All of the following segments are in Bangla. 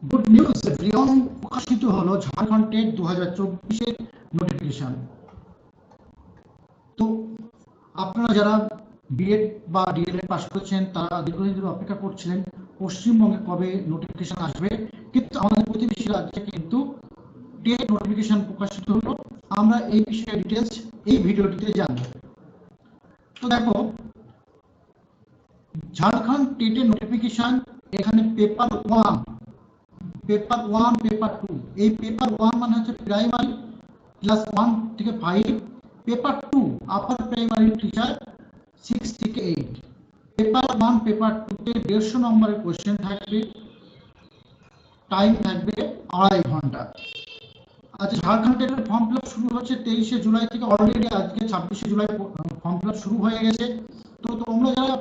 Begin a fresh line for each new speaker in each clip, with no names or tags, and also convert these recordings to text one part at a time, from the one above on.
গুড নিউজ এভরিওয়ান, প্রকাশিত হলো ঝাড়খণ্ড টেট 2024 নোটিফিকেশন। তো আপনারা যারা বিএড বা ডিএলএড পাস করেছেন তারা দীর্ঘদিন ধরে অপেক্ষা করছিলেন পশ্চিমবঙ্গে কবে নোটিফিকেশন আসবে, কিন্তু আমাদের প্রতিবেশী রাজ্যে কিন্তু টেট নোটিফিকেশন প্রকাশিত হলো। আমরা এই বিষয়ে ডিটেলস এই ভিডিওটিতে জানব। তো দেখো, ঝাড়খণ্ড টেটের নোটিফিকেশন, এখানে পেপার 1, পেপার 1, পেপার 2। এই পেপার 1 মানে হচ্ছে প্রাইমারি ক্লাস 1 থেকে 5, পেপার 2 আপার প্রাইমারি টিচার 6 থেকে 8। পেপার 1 পেপার 2 তে 150 নম্বরের কোশ্চেন থাকবে, টাইম থাকবে 2.5 ঘন্টা। আচ্ছা, ঝাড়খণ্ড টেটের ফর্ম ফিল আপ শুরু হচ্ছে 23শে জুলাই থেকে। অলরেডি আজকে 26শে জুলাই ফর্ম ফিল আপ শুরু হয়ে গেছে। তো তোমরা যারা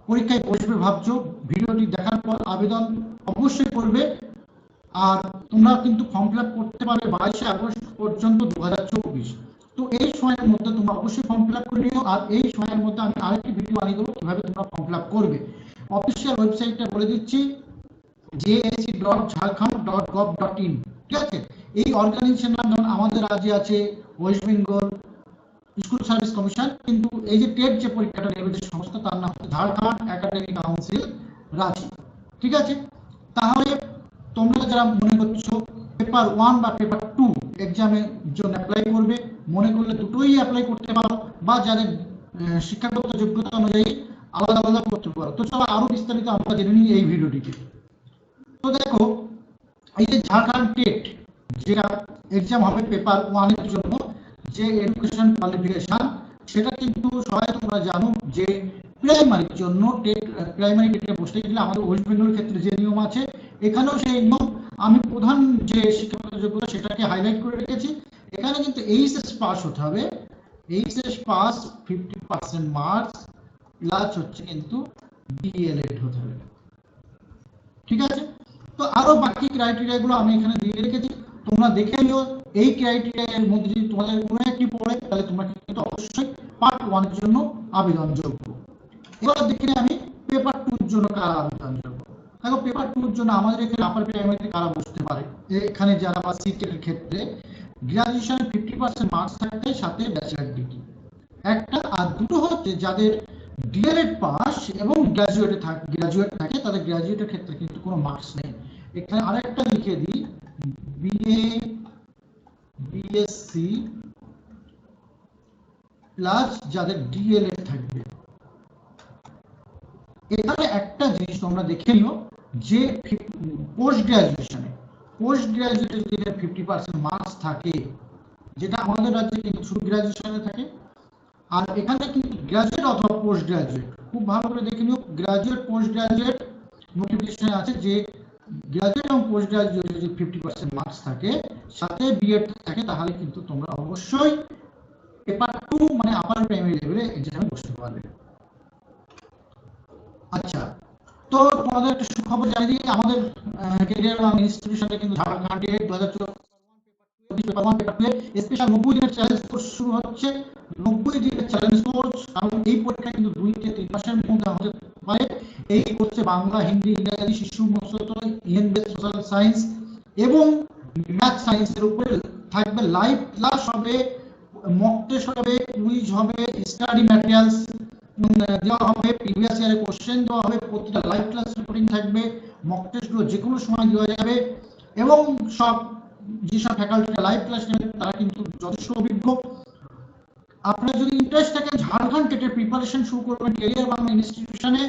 পরীক্ষায় বসবে ভাবছো, ভিডিওটি দেখার পর আবেদন অবশ্যই করবে। আর তোমরা কিন্তু ফর্ম ফিল আপ করতে পারবে 22শে আগস্ট পর্যন্ত 2024। তো এই সময়ের মধ্যে তোমরা অবশ্যই ফর্ম ফিল আপ করে নিও। আর এই সময়ের মধ্যে আমি আরেকটি ভিডিও বানিয়ে দেবো কিভাবে তোমরা ফর্ম ফিল আপ করবে। অফিসিয়াল ওয়েবসাইটটা বলে দিচ্ছি, jse.jharkhand.gov.in। ঠিক আছে, এই অর্গানাইজেশন নাম যেমন আমাদের রাজ্যে আছে West Bengal school service commission, কিন্তু এই যে টেট যে পরীক্ষাটা নেবে যে সংস্থা, তার নাম হচ্ছে ঝাড়খণ্ড একাডেমিক কাউন্সিল রাঁচি। ঠিক আছে, তাহলে তোমরা যারা মনে করছো পেপার 1 বা পেপার 2 এক্সামের জন্য অ্যাপ্লাই করবে, মনে করলে দুটোই অ্যাপ্লাই করতে পারো, বা যাদের শিক্ষাগত যোগ্যতা অনুযায়ী আলাদা আলাদা করতে পারো। তো চলো আরো বিস্তারিত আমরা জেনে নিই এই ভিডিওটিতে। তো দেখো, এই যে ঝাড়খণ্ড টেট যেটা এক্সাম হবে পেপার 1 এর জন্য, যে এডুকেশন কোয়ালিফিকেশন, সেটা কিন্তু সবাই তোমরা জানো যে প্রাইমারির জন্য টেট, প্রাইমারি টেটে বসতে গেলে আমাদের ওয়েস্ট বেঙ্গলের ক্ষেত্রে যে নিয়ম আছে, এখানেও সেই নিয়ম। আমি প্রধান যে শিক্ষাগত যোগ্যতা সেটাকে হাইলাইট করে রেখেছি। এখানে কিন্তু এইচএস পাস হতে হবে, এইচএস পাস 50% মার্কস প্লাস হচ্ছে কিন্তু ডিএলএড হতে হবে। ঠিক আছে, তো আরো বাকি ক্রাইটেরিয়া গুলো আমি এখানে দিয়ে রেখেছি, তোমরা দেখে নিও। এই ক্রাইটেরিয়ার মধ্যে যদি তোমাদের কোনো একটি পড়ে, তাহলে তোমরা কিন্তু অবশ্যই পার্ট 1 এর জন্য আবেদনযোগ্য। এবার দেখে আমি পেপার 2 এর জন্য কারা আবেদনযোগ্য। দেখো, পেপার 2 এর জন্য আমাদের এখানে আপার প্রাইমারিতে কারা বসতে পারে, এখানে যারা বা সিটের ক্ষেত্রে গ্রাজুয়েশনে 50% মার্কস থাকতে সাথে ব্যাচেলর ডিগ্রি একটা, আর দুটো হচ্ছে যাদের ডিএলএড পাস এবং গ্রাজুয়েট থাকে, তাদের গ্রাজুয়েটের ক্ষেত্রে কিন্তু কোনো মার্কস নেই। এখানে আরেকটা লিখে দিই, বিএ বিএসসি প্লাস যাদের ডিএলএড থাকবে। এখানে একটা জিনিস তোমরা দেখে নিও, যে পোস্ট গ্রাজুয়েটে যদি 50% মার্কস থাকে, যেটা আমাদের রাজ্যে কিন্তু শুধু গ্রাজুয়েশনে থাকে, আর এখানে কিন্তু গ্রাজুয়েট অথবা পোস্ট গ্রাজুয়েট, খুব ভালো করে দেখে নিও, গ্রাজুয়েট পোস্ট গ্রাজুয়েট নোটিফিকেশনে আছে যে গ্রাজুয়েট এবং পোস্ট গ্রাজুয়েট যদি 50% মার্কস থাকে সাথে বিএড থাকে, তাহলে কিন্তু তোমরা অবশ্যই পেপার 2 মানে আপার প্রাইমারি লেভেলে এক্সামে বসতে পারবে। আচ্ছা, তো তোমাদের একটা সুখবর জানিয়ে দিই, আমাদের ক্যারিয়ার ইনস্টিটিউশনে কিন্তু ঝাড়খণ্ড 2024 স্পেশাল 90 দিনের চ্যালেঞ্জ কোর্স শুরু হচ্ছে। 90 দিনের চ্যালেঞ্জ কোর্স, কারণ এই পরীক্ষা কিন্তু 2 থেকে 3 মাসের মধ্যে হতে পারে। এই কোর্সে বাংলা, হিন্দি, ইংরেজি, শিশু মনস্তত্ত্ব, ইএন বেস সোশ্যাল সায়েন্স এবং ম্যাথ সায়েন্সের উপরে থাকবে। লাইভ ক্লাস হবে, মক টেস্ট হবে, কুইজ হবে, স্টাডি ম্যাটেরিয়ালস দেওয়া হবে, প্রিভিয়াস ইয়ারের কোশ্চেন দেওয়া হবে, প্রতিটা লাইভ ক্লাস রেকর্ডিং থাকবে, মক টেস্টগুলো যে কোনো সময় দেওয়া যাবে, এবং সব যেসব ফ্যাকাল্টিরা লাইভ ক্লাস নেবেন তারা কিন্তু যথেষ্ট অভিজ্ঞ। আপনারা যদি ইন্টারেস্ট থাকে ঝাড়খণ্ড টেটের প্রিপারেশন শুরু করবেন ক্যারিয়ার বাংলা ইনস্টিটিউশনে,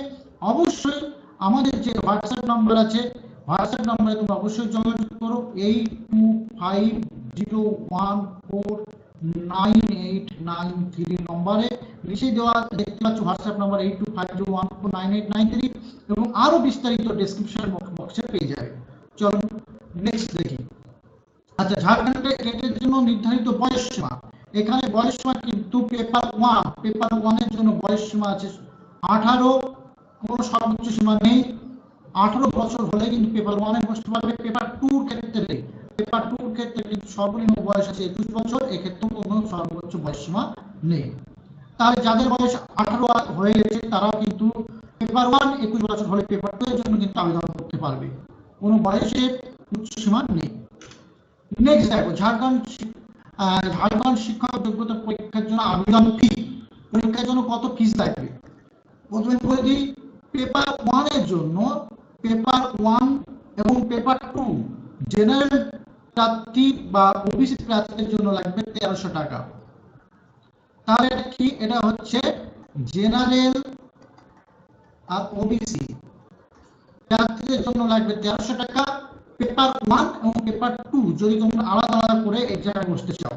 অবশ্যই আমাদের যে হোয়াটসঅ্যাপ নাম্বার আছে, হোয়াটসঅ্যাপ নাম্বারে তোমরা অবশ্যই যোগাযোগ করো, 8250149893 নম্বরে লিখে দেওয়া দেখতে পাচ্ছ হোয়াটসঅ্যাপ নাম্বার 8250149893, এবং আরো বিস্তারিত ডেসক্রিপশন বক্সে পেয়ে যাবে। চলো নেক্সট দেখি। আচ্ছা, ঝাড়খণ্ডে টেটের জন্য নির্ধারিত বয়স সীমা, এখানে বয়স সীমা কিন্তু পেপার 1 এর জন্য বয়স সীমা আছে 18, কোনো সর্বোচ্চ সীমা নেই। 18 বছর হলে কিন্তু পেপার 1 এ বসতে পারবে। পেপার 2 এর ক্ষেত্রে কিন্তু সর্বনিম্ন বয়স আছে 21 বছর, এক্ষেত্রে কোনো সর্বোচ্চ বয়স সীমা নেই। তাহলে যাদের বয়স 18 হয়ে গেছে তারাও কিন্তু পেপার 1, 21 বছর হলে পেপার 2 এর জন্য কিন্তু আবেদন করতে পারবে। কোনো বয়সে উচ্চসীমা নেই। নেক্সট দেখো ঝাড়খণ্ড শিক্ষক যোগ্যতা পরীক্ষার জন্য আবেদন ফি, পরীক্ষার জন্য কত ফিস লাগবে। প্রথমে বলে দিই, পেপার 1 এর জন্য, পেপার 1 এবং পেপার 2 জেনারেল প্রার্থী বা ওবিসি প্রার্থীদের জন্য লাগবে 1300 টাকা। তাহলে এটা কি, এটা হচ্ছে জেনারেল আর ওবিসি প্রার্থীদের জন্য লাগবে 1300 টাকা। পেপার 1 এবং পেপার 2 যদি তোমরা আলাদা আলাদা করে এক্সামে বসতে চাও,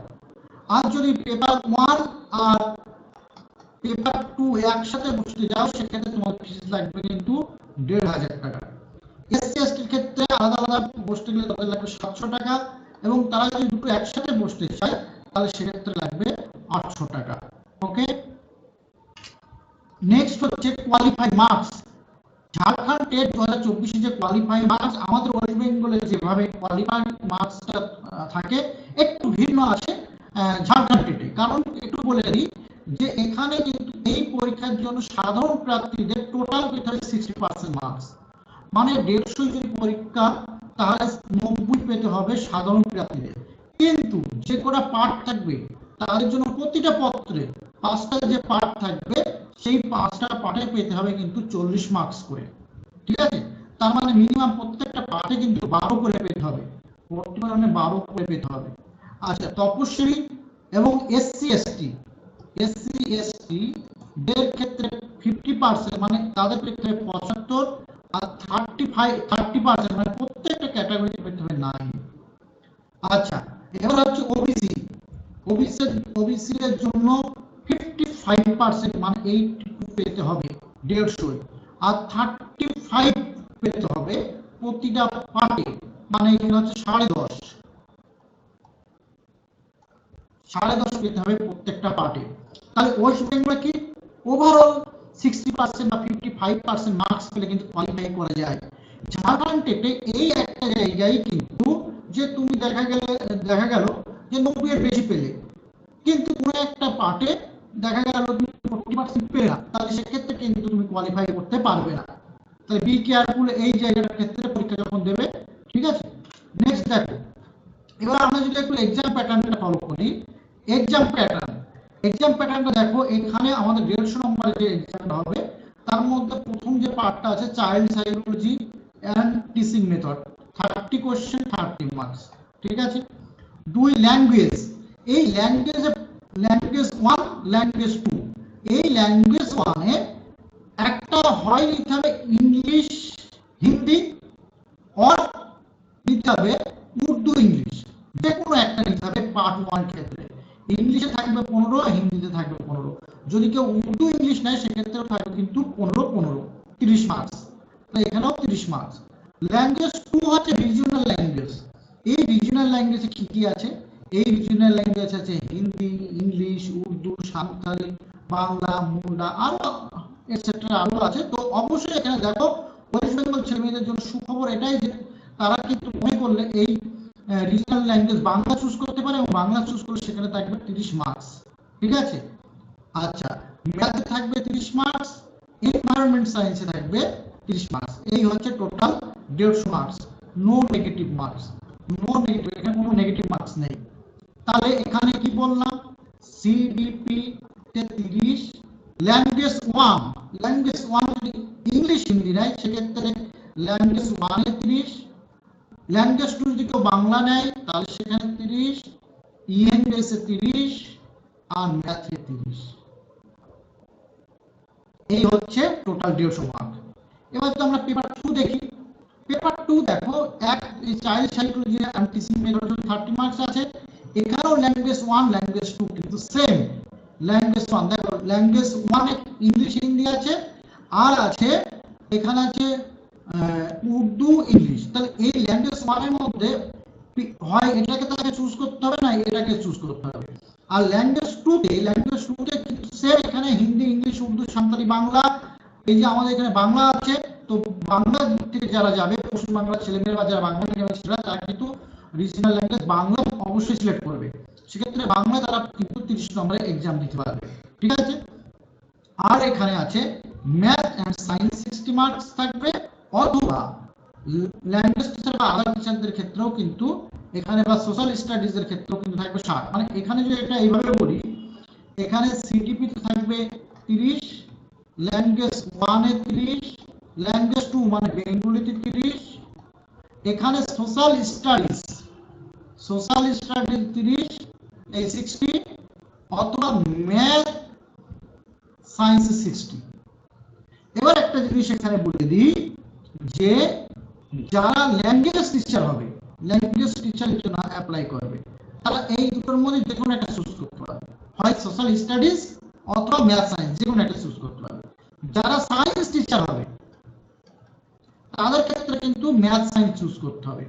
আর যদি পেপার 1 আর পেপার 2 একসাথে বসতে যাও সেক্ষেত্রে তোমার ফিস লাগবে কিন্তু 1500 টাকা। এসসি এসটির ক্ষেত্রে আলাদা আলাদা বসতে গেলে তাদের লাগবে 700 টাকা, এবং তারা যদি দুটো একসাথে বসতে চায় তাহলে সেক্ষেত্রে লাগবে 800 টাকা। ওকে, নেক্সট হচ্ছে কোয়ালিফাই মার্কস। ঝাড়খণ্ড টেট 2024 যে কোয়ালিফাই মার্কস, আমাদের ওয়েস্ট বেঙ্গলে যেভাবে কোয়ালিফাই মার্কসটা থাকে একটু ভিন্ন আছে ঝাড়খণ্ড টেটে। কারণ একটু বলে দিই যে এখানে কিন্তু এই পরীক্ষার জন্য সাধারণ প্রার্থীদের টোটাল পেতে হবে 60% মার্কস, মানে 150 যদি পরীক্ষা তাহলে 90 পেতে হবে সাধারণ প্রার্থীদের। কিন্তু যে কটা পার্ট থাকবে তাদের জন্য প্রতিটা পত্রে 5টা যে পার্ট থাকবে সেই 5টা পার্টে পেতে হবে কিন্তু 40 মার্কস করে। ঠিক আছে, তার মানে মিনিমাম প্রত্যেকটা পার্টে কিন্তু 12 করে পেতে হবে, বর্তমানে 12 করে পেতে হবে। আচ্ছা, তপশিলি এবং এসসি এসটি দের ক্ষেত্রে 50% মানে তাদের পেতে হবে 75, আর 30% মানে প্রত্যেকটা ক্যাটাগরিতে পেতে হবে 9। আচ্ছা, এবার হচ্ছে ওবিসি এর জন্য 55% মানে 82 পেতে হবে 150, আর 35 পেতে হবে প্রতিটা পার্টে, মানে এখানে হচ্ছে 10.5 পেতে হবে প্রত্যেকটা পার্টে। তাহলে ওয়েস্ট বেঙ্গল কি ওভারঅল 60% বা 55% মার্কস পেলে কিন্তু কোয়ালিফাই করা যায়। ঝাড়খণ্ড টেটে এই একটা জায়গায় কিন্তু যে তুমি দেখা গেল যে 90 এর বেশি পেলে, কিন্তু কোনো একটা পার্টে দেখা গেল তুমি 40% পেলে না, তাহলে সেক্ষেত্রে কিন্তু তুমি কোয়ালিফাই করতে পারবে না। তাহলে বি কেয়ারফুল এই জায়গাটার ক্ষেত্রে পরীক্ষা যখন দেবে। ঠিক আছে, নেক্সট দেখো, এবার আমরা যদি একটু এক্সাম প্যাটার্নটা ফলো করি, এক্সাম প্যাটার্নটা দেখো, এখানে আমাদের 150 নম্বরের যে এক্সামটা হবে তার মধ্যে প্রথম যে পার্টটা আছে child psychology and teaching method, 30 question 30 marks. ঠিক আছে, 2 ল্যাঙ্গুয়েজ, এই ল্যাঙ্গুয়েজ 1 ল্যাঙ্গুয়েজ 2, এই ল্যাঙ্গুয়েজ 1 এ একটা হয় নিতে হবে ইংলিশ হিন্দি, আর নিতে হবে উর্দু ইংলিশ, যে কোনো একটা নিতে হবে পার্ট 1 ক্ষেত্রে। ইংলিশে থাকবে 15, হিন্দিতে থাকবে 15। যদি কেউ উর্দু ইংলিশ নেয় সেক্ষেত্রেও থাকবে কিন্তু 15 30 মার্কস। তো এখানেও 30 মার্কস। ল্যাঙ্গুয়েজ 2 হচ্ছে রিজিওনাল ল্যাঙ্গুয়েজ। এই রিজিওনাল ল্যাঙ্গুয়েজে কি কি আছে? এই রিজিওনাল ল্যাঙ্গুয়েজ আছে হিন্দি, ইংলিশ, উর্দু, সাঁওতালি, বাংলা, মুন্ডা, আরো এটসেট্রা আরো আছে। তো অবশ্যই এখানে দেখো ওয়েস্ট বেঙ্গল ছেলেমেয়েদের জন্য সুখবর এটাই যে তারা কিন্তু মনে করলে এই রিজিওনাল ল্যাঙ্গুয়েজ বাংলা চুজ করতে পারে, এবং বাংলা চুজ করলে সেখানে থাকবে 30 মার্কস। ঠিক আছে, আচ্ছা, ম্যাথে থাকবে 30 মার্কস, এনভায়রনমেন্ট সায়েন্সে থাকবে 30 মার্কস। এই হচ্ছে total 150 marks. No negative marks, এখানে কোনো নেগেটিভ মার্কস নেই। তাহলে এখানে কি বললাম, সিডিপি তে 30, ল্যাঙ্গুয়েজ 1 যদি ইংলিশ হিন্দি নেয় সেক্ষেত্রে ল্যাঙ্গুয়েজ 1 এ 30, ল্যাঙ্গুয়েজ 2 যদি কেউ বাংলা নেয় তাহলে সেখানে 30, ইএনএস এ 30, আর ম্যাথে 30। এই হচ্ছে টোটাল 150 মার্ক। এবার তো আমরা পেপার 2 দেখি। পেপার 2 দেখো, এক child psychology and teaching method 30 marks আছে। এখানেও ল্যাঙ্গুয়েজ 1 ল্যাঙ্গুয়েজ 2 কিন্তু সেম। ল্যাঙ্গুয়েজ 1 দেখো, ল্যাঙ্গুয়েজ 1 এ ইংলিশ হিন্দি আছে, আর আছে এখানে আছে উর্দু ইংলিশ। তাহলে এই ল্যাঙ্গুয়েজ 1 এর মধ্যে হয় এটাকে তাকে চুজ করতে হবে, না এটাকে চুজ করতে হবে। আর ল্যাঙ্গুয়েজ 2 তে কিন্তু সেম, এখানে হিন্দি, ইংলিশ, উর্দু, সাঁওতালি, বাংলা। এই যে আমাদের এখানে বাংলা আছে, তো বাংলা দিক থেকে যারা যাবে, পশ্চিম বাংলার ছেলেমেয়েরা বা যারা বাংলা মিডিয়ামের ছেলেরা, তারা কিন্তু রিজিওনাল ল্যাঙ্গুয়েজ বাংলা অবশ্যই সিলেক্ট করবে। সেক্ষেত্রে বাংলা তারা কিন্তু 30 নম্বরের এক্সাম দিতে পারবে। ঠিক আছে, আর এখানে আছে ম্যাথ এন্ড সায়েন্স 60 মার্কস থাকবে, অথবা ল্যাঙ্গুয়েজ টিচার বা আদার টিচারদের ক্ষেত্রেও কিন্তু এখানে বা সোশ্যাল স্টাডিজ এর ক্ষেত্রেও কিন্তু থাকবে 60। মানে এখানে যদি এটা এইভাবে বলি, এখানে সিডিপি তে থাকবে 30, ল্যাঙ্গুয়েজ 1 এ 30, ল্যাঙ্গুয়েজ 2 মানে বেঙ্গলিতে 30, এখানে সোশ্যাল স্টাডিজ 30, এই 60, অথবা ম্যাথ সায়েন্স 60। এবার একটা জিনিস এখানে বলে দিই যে যারা ল্যাঙ্গুয়েজ টিচার হবে, ল্যাঙ্গুয়েজ টিচারের জন্য অ্যাপ্লাই করবে, তারা এই দুটোর মধ্যে যে কোনো একটা চুজ করতে পারবে, হয় সোশ্যাল স্টাডিজ অথবা ম্যাথ সায়েন্স, যে কোনো একটা চুজ করতে পারবে। যারা সায়েন্স টিচার হবে তাদের ক্ষেত্রে কিন্তু ম্যাথ সায়েন্স চুজ করতে হবে,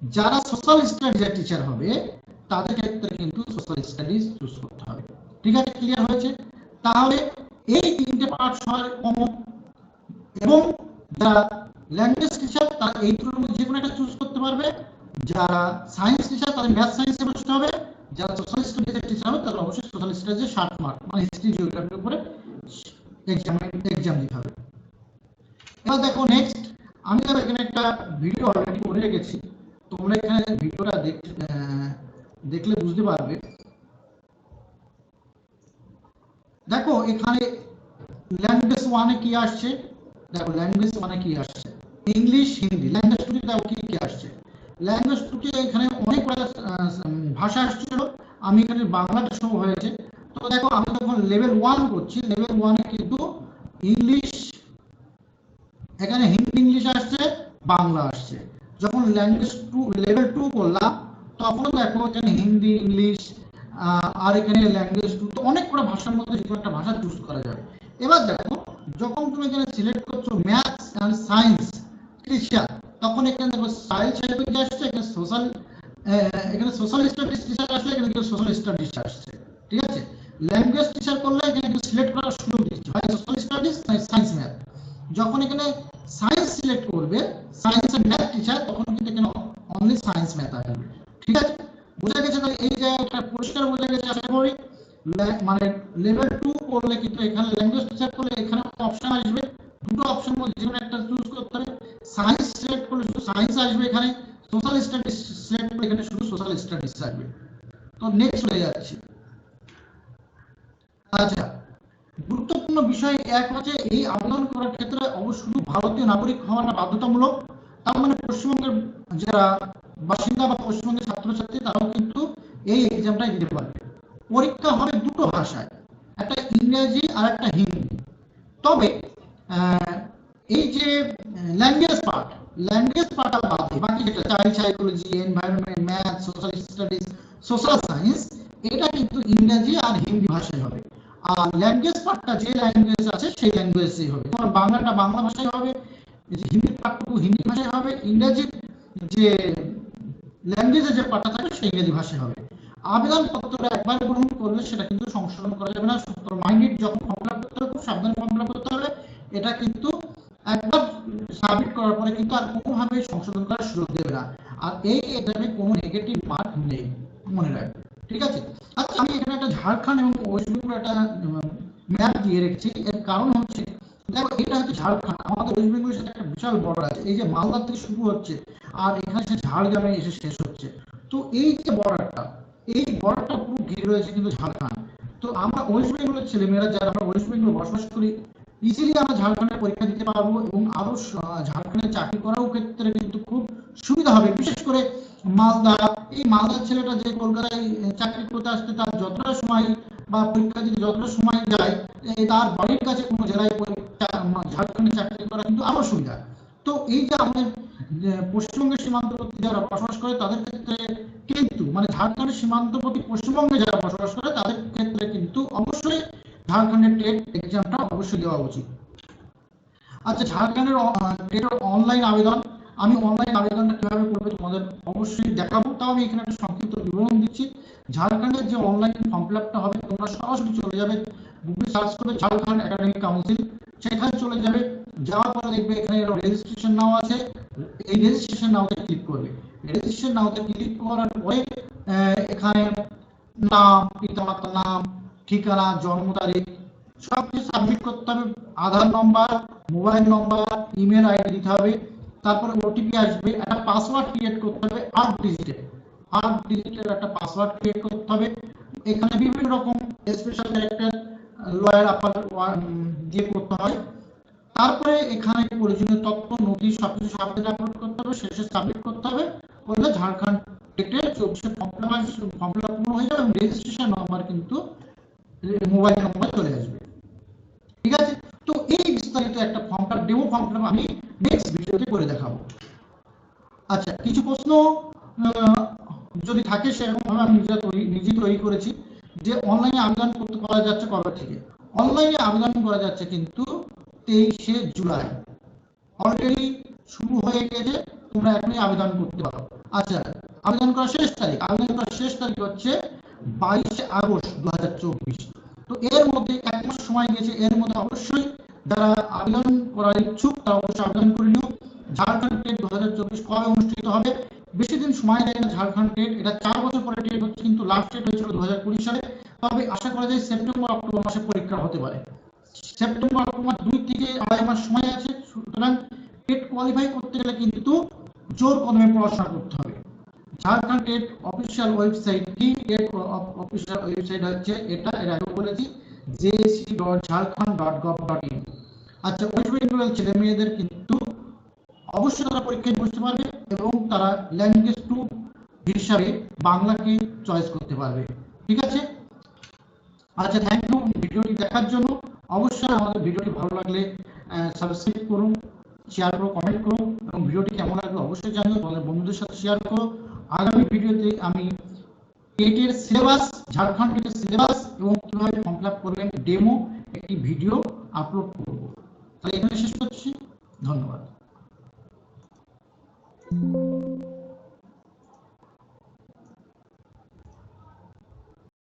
যারা সোশ্যাল স্টাডিজের টিচার হবে তাদের ক্ষেত্রে কিন্তু সোশ্যাল স্টাডিজ চুজ করতে হবে। ঠিক আছে, ক্লিয়ার হয়েছে? তাহলে এই তিনটে পার্ট সবার কমন, এবং যারা ল্যাঙ্গুয়েজ টিচার তারা এই দুটোর মধ্যে যে কোনো একটা চুজ করতে পারবে, যারা সায়েন্স টিচার তাদের ম্যাথ সায়েন্সে বসতে হবে, যারা সোশ্যাল স্টাডিজের টিচার হবে তারা অবশ্যই সোশ্যাল স্টাডিজে 60 মার্ক মানে হিস্ট্রি জিওগ্রাফির উপরে এক্সাম দিতে হবে। এবার দেখো নেক্সট, আমি এখানে একটা ভিডিও অলরেডি করে রেখেছি, তোমরা এখানে ভিডিওটা দেখলে বুঝতে পারবে। দেখো এখানে ল্যাঙ্গুয়েজ 1 এ কি আসছে, দেখো ল্যাঙ্গুয়েজ 1 এ কি আসছে, ইংলিশ, হিন্দি। ল্যাঙ্গুয়েজ 2 তে দেখো কি আসছে, ল্যাঙ্গুয়েজ 2 তে এখানে অনেকগুলো ভাষা আসছিল, আমি এখানে বাংলাটা শো হয়েছে। তো দেখো আমি যখন লেভেল 1 করছি, লেভেল 1 এ কিন্তু ইংলিশ, এখানে হিন্দি ইংলিশ আসছে, বাংলা আসছে। যখন ল্যাঙ্গুয়েজ 2 লেভেল 2 করলাম তখন দেখো এখানে হিন্দি ইংলিশ আর এখানে ল্যাঙ্গুয়েজ 2, তো অনেকগুলো ভাষার মধ্যে যে কোনো একটা ভাষা চুজ করা যাবে। এবার দেখো যখন তুমি এখানে সিলেক্ট করছো ম্যাথস এন্ড সায়েন্স টিচার, তখন এখানে দেখো স্টাইল সাইকোলজি আসছে, এখানে সোশ্যাল স্টাডিজ টিচার আসলে এখানে কিন্তু সোশ্যাল স্টাডিজ আসছে। ঠিক আছে, ল্যাঙ্গুয়েজ টিচার করলে এখানে কিন্তু সিলেক্ট করার সুযোগ দিচ্ছে, হয় সোশ্যাল স্টাডিজ না সায়েন্স ম্যাথ। যখন এখানে সায়েন্স সিলেক্ট করবে, সায়েন্স এন্ড ম্যাথ টিচার, তখন কিন্তু এখানে অনলি সায়েন্স ম্যাথ আসবে। ঠিক আছে, বোঝা গেছে? তাহলে এই জায়গাটা পরিষ্কার বোঝা গেছে আশা করি। মানে লেভেল 2 করলে কিন্তু এখানে ল্যাঙ্গুয়েজ টিচার করলে এখানে অপশন আসবে, দুটো অপশন মধ্যে যে কোনো একটা চুজ করতে হবে। সায়েন্স সিলেক্ট করলে শুধু সায়েন্স আসবে এখানে, সোশ্যাল স্টাডিজ সিলেক্ট করলে এখানে শুধু সোশ্যাল স্টাডিজ আসবে। তো নেক্সট চলে যাচ্ছি। আচ্ছা, গুরুত্বপূর্ণ বিষয় এক হচ্ছে এই আবেদন করার ক্ষেত্রে অবশ্যই ভারতীয় নাগরিক হওয়াটা বাধ্যতামূলক। তার মানে পশ্চিমবঙ্গের যারা বাসিন্দা বা পশ্চিমবঙ্গের ছাত্রছাত্রী তারাও কিন্তু এই এক্সামটা দিতে পারবে। পরীক্ষা হবে দুটো ভাষায়, একটা ইংরেজি আর একটা হিন্দি। তবে এই যে ল্যাঙ্গুয়েজ পার্ট বাদে বাকি যেটা child psychology, environment, math, social studies, social science, এটা কিন্তু ইংরেজি আর হিন্দি ভাষায় হবে। আর ল্যাঙ্গুয়েজ পার্টটা যে ল্যাঙ্গুয়েজ আছে সেই ল্যাঙ্গুয়েজেই হবে। তোমার বাংলাটা বাংলা ভাষায় হবে, হিন্দি পার্টটুকু হিন্দি ভাষায় হবে, ইংরেজি যে ল্যাঙ্গুয়েজের যে পার্টটা থাকবে সেই ইংরেজি ভাষায় হবে। আবেদন পত্রটা একবার গ্রহণ করলে সেটা কিন্তু সংশোধন করা যাবে না। সূত্র মাইন্ডেড যখন ফর্ম ফিল আপ করতে হবে, খুব সাবধানে ফর্ম ফিল আপ করতে হবে। এটা কিন্তু একবার সাবমিট করার পরে কিন্তু আর কোনোভাবে সংশোধন করার সুযোগ দেবে না। আর এই এক্সামে কোনো নেগেটিভ মার্ক নেই, মনে রাখবে। ঠিক আছে, আচ্ছা আমি এখানে একটা ঝাড়খণ্ড এবং ওয়েস্ট বেঙ্গল একটা ম্যাপ দিয়ে রেখেছি। এর কারণ হচ্ছে দেখো এটা হচ্ছে ঝাড়খণ্ড, আমাদের ওয়েস্ট বেঙ্গলের সাথে একটা বিশাল বর্ডার আছে, এই যে মালদা থেকে শুরু হচ্ছে আর এখানে সে ঝাড়গ্রামে এসে শেষ হচ্ছে। তো এই যে বর্ডারটা, এই বর্ডারটা পুরো ঘিরে রয়েছে কিন্তু ঝাড়খণ্ড। তো আমরা ওয়েস্ট বেঙ্গলের ছেলেমেয়েরা যারা আমরা ওয়েস্ট বেঙ্গলে বসবাস করি, ইজিলি আমরা ঝাড়খণ্ডে পরীক্ষা দিতে পারবো এবং আরো ঝাড়খণ্ডে চাকরি করার ক্ষেত্রে কিন্তু খুব সুবিধা হবে। বিশেষ করে মালদা, এই মালদার ছেলেটা যে কলকাতায় চাকরি করতে আসতে তার যতটা সময় বা পরীক্ষা দিতে যতটা সময় যায়, তার বাড়ির কাছে কোনো জেলায় ঝাড়খণ্ডে চাকরি করা কিন্তু আরো সুবিধা। তো এই যে আমাদের পশ্চিমবঙ্গের সীমান্তবর্তী যারা বসবাস করে তাদের ক্ষেত্রে কিন্তু মানে ঝাড়খণ্ডের সীমান্তবর্তী পশ্চিমবঙ্গে যারা বসবাস করে তাদের ক্ষেত্রে কিন্তু অবশ্যই ঝাড়খণ্ডের টেট এক্সামটা অবশ্যই দেওয়া উচিত। আচ্ছা, ঝাড়খণ্ডের টেটের অনলাইন আবেদন, আমি অনলাইন আবেদনটা কিভাবে করবে তোমাদের অবশ্যই দেখাবো। তাও আমি এখানে একটা সংক্ষিপ্ত বিবরণ দিচ্ছি। ঝাড়খণ্ডের যে অনলাইন ফর্ম ফিল আপটা হবে, তোমরা সরাসরি চলে যাবে গুগল সার্চ করবে ঝাড়খণ্ড একাডেমিক কাউন্সিল, সেখানে চলে যাবে। যাওয়ার পরে দেখবে এখানে রেজিস্ট্রেশন নাও আছে, এই রেজিস্ট্রেশন নাওতে ক্লিক করবে। রেজিস্ট্রেশন নাওতে ক্লিক করার পরে এখানে নাম, পিতামাতার নাম, ঠিকানা, জন্ম তারিখ সব কিছু সাবমিট করতে হবে। আধার নম্বর, মোবাইল নম্বর, ইমেল আইডি দিতে হবে। তারপরে ওটিপি আসবে, একটা পাসওয়ার্ড ক্রিয়েট করতে হবে 8 ডিজিটের একটা পাসওয়ার্ড ক্রিয়েট করতে হবে। এখানে বিভিন্ন রকম স্পেশাল ক্যারেক্টার লোয়ার আপার দিয়ে করতে হয়। তারপরে এখানে প্রয়োজনীয় তথ্য নথি সবকিছু সাবজেক্ট আপলোড করতে হবে, শেষে সাবমিট করতে হবে, করলে ঝাড়খণ্ড টেটের 24 ফর্ম ফিল আপ হয়ে যাবে এবং রেজিস্ট্রেশন নাম্বার কিন্তু মোবাইল নম্বর চলে আসবে। ঠিক আছে, তো এই বিস্তারিত একটা ফর্মটা ডেমো ফর্মটা আমি নেক্সট ভিডিওতে করে দেখাবো। আচ্ছা, কিছু প্রশ্ন যদি থাকে সেরকম ভাবে আমি নিজে তৈরি করেছি যে অনলাইনে আবেদন করতে করা যাচ্ছে কবে থেকে। অনলাইনে আবেদন করা যাচ্ছে কিন্তু 23শে জুলাই, অলরেডি শুরু হয়ে গেছে, তোমরা এখনই আবেদন করতে পারো। আচ্ছা, আবেদন করার শেষ তারিখ হচ্ছে 22শে আগস্ট 2024। তো এর মধ্যে 1 মাস সময় গেছে, এর মধ্যে অবশ্যই যারা আবেদন করার ইচ্ছুক তারা অবশ্যই আবেদন করে নিও। ঝাড়খণ্ড টেট 2024 কবে অনুষ্ঠিত হবে? বেশি দিন সময় দেয় না ঝাড়খণ্ড টেট, এটা 4 বছর পরে টেট হচ্ছে, কিন্তু লাস্ট টেট হয়েছিল 2020 সালে। তবে আশা করা যায় সেপ্টেম্বর অক্টোবর মাসে পরীক্ষা হতে পারে। সেপ্টেম্বর অক্টোবর 2 থেকে 2.5 মাস সময় আছে। সুতরাং টেট কোয়ালিফাই করতে গেলে কিন্তু জোর কদমে পড়াশোনা করতে হবে। ঝাড়খণ্ড টেট অফিসিয়াল ওয়েবসাইট কি? টেট অফিসিয়াল ওয়েবসাইট হচ্ছে এটা, এর আগে বলেছি, jc.jharkhand.gov.in। আচ্ছা, ওয়েস্ট বেঙ্গলের ছেলে মেয়েদের কিন্তু অবশ্যই তারা পরীক্ষায় বসতে পারবে এবং তারা ল্যাঙ্গুয়েজ 2 হিসাবে বাংলাকে চয়েস করতে পারবে। ঠিক আছে, আচ্ছা, থ্যাংক ইউ ভিডিওটি দেখার জন্য। অবশ্যই আমাদের ভিডিওটি ভালো লাগলে সাবস্ক্রাইব করুন, শেয়ার করো, কমেন্ট করো এবং ভিডিওটি কেমন লাগলো অবশ্যই জানিও, তোমাদের বন্ধুদের সাথে শেয়ার করো। আগামী ভিডিওতে আমি টেটের সিলেবাস, ঝাড়খণ্ড টেটের সিলেবাস এবং কিভাবে ফর্ম ফিল আপ করবেন ডেমো একটি ভিডিও আপলোড করব। তাহলে এখানে শেষ করছি, ধন্যবাদ।